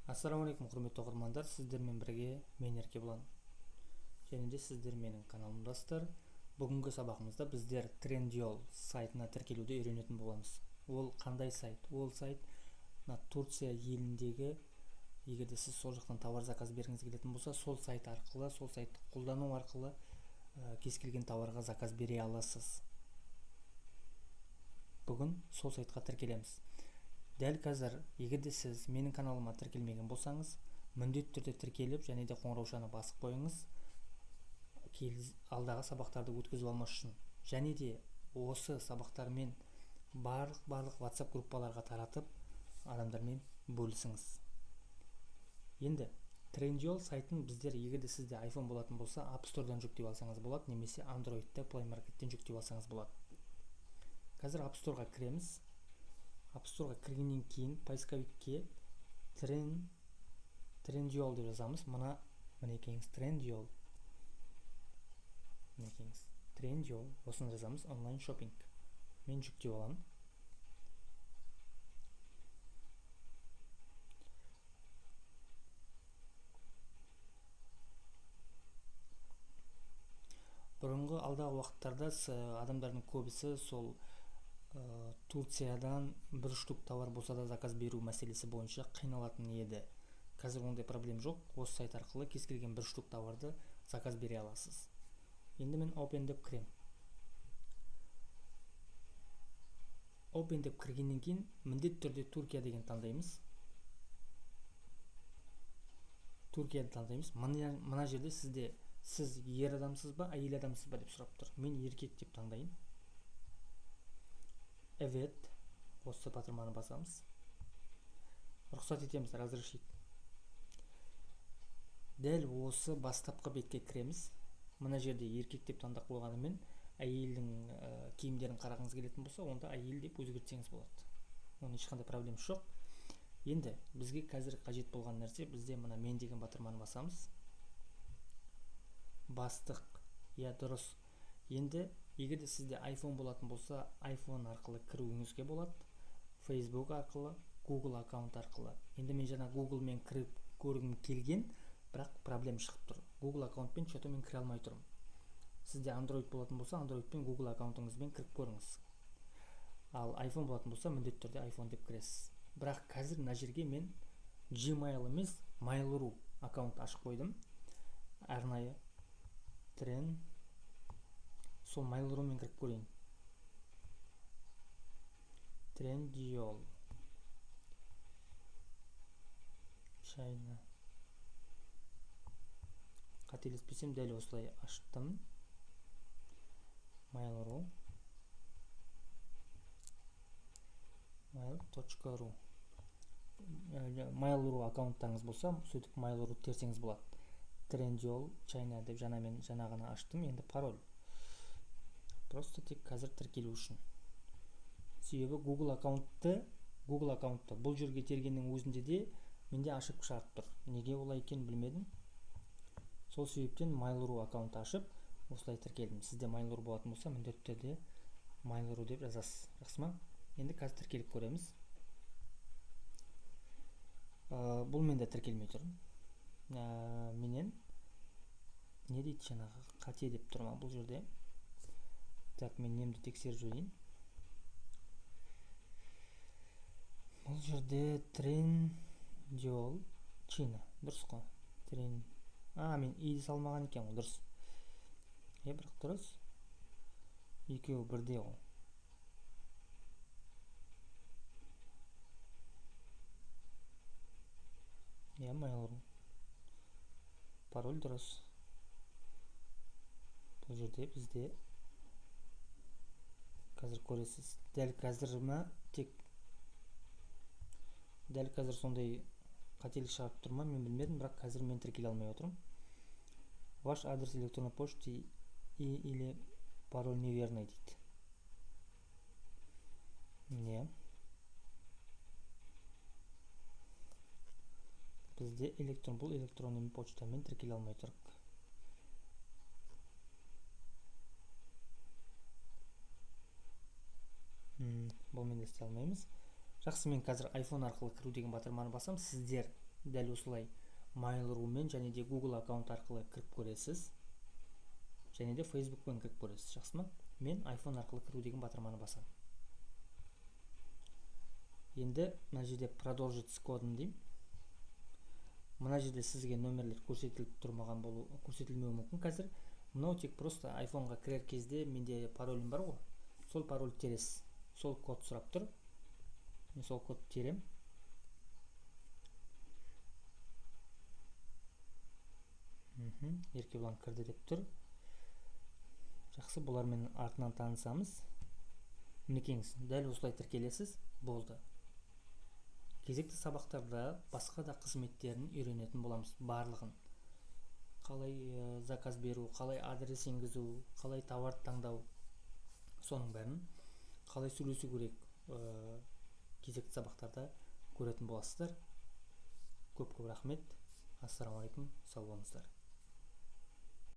Ассаламу алейкум, құрметті оқырмандар, сіздермен бірге мен Еркебұлан. Және де сіздер менің каналымдасыздар. Бүгінгі сабағымызда біздер Trendyol сайтына тіркелуді үйренетін боламыз. Ол қандай сайт? Ол сайт Турция еліндегі, егер де сіз сол жақтан товар заказ бергіңіз келетін болса, сол сайт арқылы, сол сайтты қолдану арқылы кез келген товарға заказ бере аласыз. Бүгін сол сайтқа тіркелеміз. Дәл қазір, егер де сіз менің каналыма тіркелмеген болсаңыз, міндетті түрде тіркеліп, және де қоңыраушаны басып қойыңыз, алдағы сабақтарды өткізіп алмас үшін. Және де осы сабақтармен барлық WhatsApp группаларға таратып, адамдармен бөлісіңіз. Енді Trendyol сайтын біздер, егер де сізде iPhone болатын болса, App Store-дан жүктеп алсаңыз болады, немесе Android-те Play Market-тен жүктеп алсаңыз болады. Қазір App Store-ға кіреміз. App Store-ға кіргеннен кейін поисковикке Trendyol деп жазамыз. Мінекеңіз Trendyol. Trendyol. Осыны жазамыз. Онлайн шопинг. Мен жүктеп аламын. Бұрынғы алдағы уақыттарда адамдардың көбісі сол Турциядан бір штук товар болса да заказ беру мәселесі бойынша қиналатын еді. Қазір ондай проблем жоқ. Осы сайт арқылы кез келген бір штук товарды заказ бере аласыз. Енді мен Open деп кірем. Open деп кіргеннен кейін міндетті түрде Түркия деген таңдаймыз. Түркияды таңдаймыз. Мына жерде сіз ер адамсыз ба, әйел адамсыз ба деп сұрап тұр. Мен еркек деп таңдайын. Evet. Осы батырманы басамыз. Рұқсат етеміз, разрешить. Дәл осы бастапқы бетке кіреміз. Мына жерде еркек деп таңдап қойғанымен, әйелдің киімдерін қарағыңыз келетін болса, онда әйел деп өзгертсеңіз болады. Оның ешқандай проблемасы жоқ. Енді бізге қазір қажет болған нәрсе, бізде мына мен деген батырманы басамыз. Бастық. Я, дұрыс. Енді егер де сізде iPhone болатын болса, iPhone арқылы кіруіңізге болады. Facebook арқылы, Google аккаунт арқылы. Енді мен жаңа Google-мен кіріп көргім келген, бірақ проблема шығып тұр. Google аккаунтпен что-то мен кіре алмай тұрмын. Сізде Android болатын болса, Androidпен Google аккаунтыңызбен кіріп көріңіз. Ал iPhone болатын болса, міндетті түрде iPhone деп кіресіз. Бірақ қазір мына жерге мен Gmail емес, Mail.ru аккаунт ашып қойдым. Арнайы сол Mail.ru-мен кіріп көрейін. Trendyol. China. Қателеспесем, дәл осылай аштым. Mail.ru. Mail.ru. Mail.ru аккаунттарыңыз болса, сөйтіп Mail.ru терсеңіз болады. Trendyol China деп жаңағына аштым. Енді пароль. Просто тек қазір тіркелу үшін. Себебі Google аккаунтты бұл жерге тергеннің өзінде де менде ашып шығарып тұр. Неге олай екенін білмедім. Сол себептен Mail.ru аккаунт ашып, осылай тіркелдім. Сізде Mail.ru болатын болса, міндетті түрде Mail.ru деп жазасыз. Жақсы ма? Енді қазір тіркеліп көреміз. Бұл менде тіркелмей тұр. Менен не дейді жаңағы қате деп тұр ма бұл жерде? Так, мен немді тексеріп жіберейін. Бұл жерде Trendyol China. Дұрыс қой. Мен иді салмаған екен ғой, дұрыс. Бірақ дұрыс. Екеуі бірде ғой. Mail.ru. Пароль дұрыс. Бұл жерде бізде қазір көресіз. Дәл қазір сондай қателік шығарып тұр ма, мен білмедім, бірақ қазір мен тіркеле алмай отырмын. Ваш адрес электронной почты или пароль неверный дейді. Не. Бізде бұл электронный почтамен тіркеле алмай тұрық. Бұл мен істей алмаймыз. Жақсы, мен қазір iPhone арқылы кіру деген батырманы басам. Сіздер дәл осылай Mail.ru мен және де Google аккаунт арқылы кіріп көресіз. Және де Facebookпен кіріп көресіз. Жақсы ма? Мен iPhone арқылы кіру деген батырманы басамын. Енді мына жерде продолжить с кодын деймін. Мына жерде сізге нөмірлер көрсетілмеуі мүмкін қазір. Мынау тек просто iPhone-ға кірер кезде менде паролім бар ғой. Сол пароль тересіз. Сол код сұрап тұр. Мен сол код терем. Еркебұлан кірді деп тұр. Жақсы, бұлармен артынан танысамыз. Мінекеңіз, дәл осылай тіркелесіз. Болды. Кезекті сабақтарда басқа да қызметтерін үйренетін боламыз, барлығын. Қалай заказ беру, қалай адрес енгізу, қалай товар таңдау, соның бәрін қалай сөйлесу керек, кезекті сабақтарда көретін боласыздар. Көп рахмет. Ассаламу алейкум, сау болыңыздар.